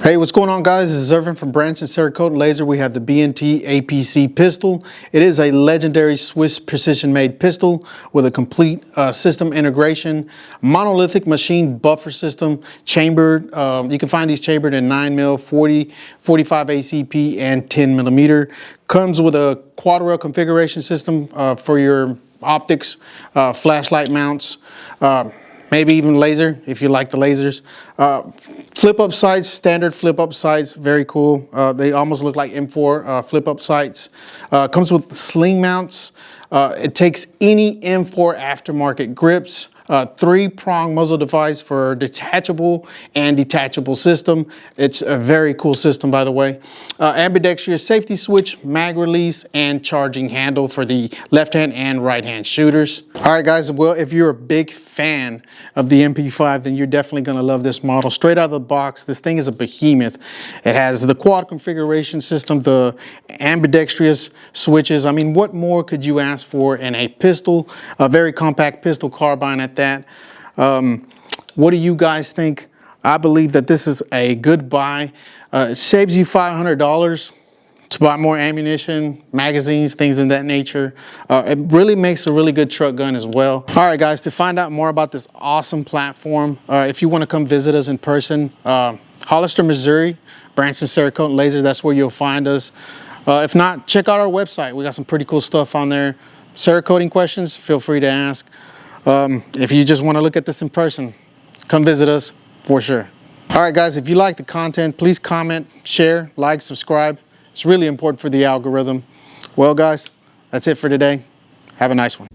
Hey, what's going on, guys? This is Irbin from Branson Cerakote Laser. We have the B&T APC pistol. It is a legendary Swiss precision-made pistol with a complete system integration, monolithic machine buffer system, chambered. You can find these chambered in 9mm, 40, 45 ACP, and 10mm. Comes with a quad rail configuration system for your optics, flashlight mounts, maybe even laser if you like the lasers. Flip up sights, standard flip up sights, very cool. They almost look like M4 flip up sights. Comes with sling mounts. It takes any M4 aftermarket grips. 3-prong muzzle device for detachable and detachable system. It's a very cool system, by the way. Ambidextrous safety switch, mag release, and charging handle for the left hand and right hand shooters. All right, guys, well, if you're a big fan of the MP5, then you're definitely gonna love this model. Straight out of the box, this thing is a behemoth. It has the quad configuration system, the ambidextrous switches. I mean, what more could you ask for in a pistol? A very compact pistol carbine at that. What do you guys think? I believe that this is a good buy. It saves you $500 to buy more ammunition, magazines, things of that nature. It really makes a really good truck gun as well. All right, guys, to find out more about this awesome platform, if you want to come visit us in person, Hollister, Missouri, Branson Cerakote Laser, that's where you'll find us. If not, check out our website. We got some pretty cool stuff on there. Cerakoting questions, feel free to ask. If you just want to look at this in person, come visit us for sure. All right, guys, if you like the content, please comment, share, like, subscribe. It's really important for the algorithm. Well, guys, that's it for today. Have a nice one.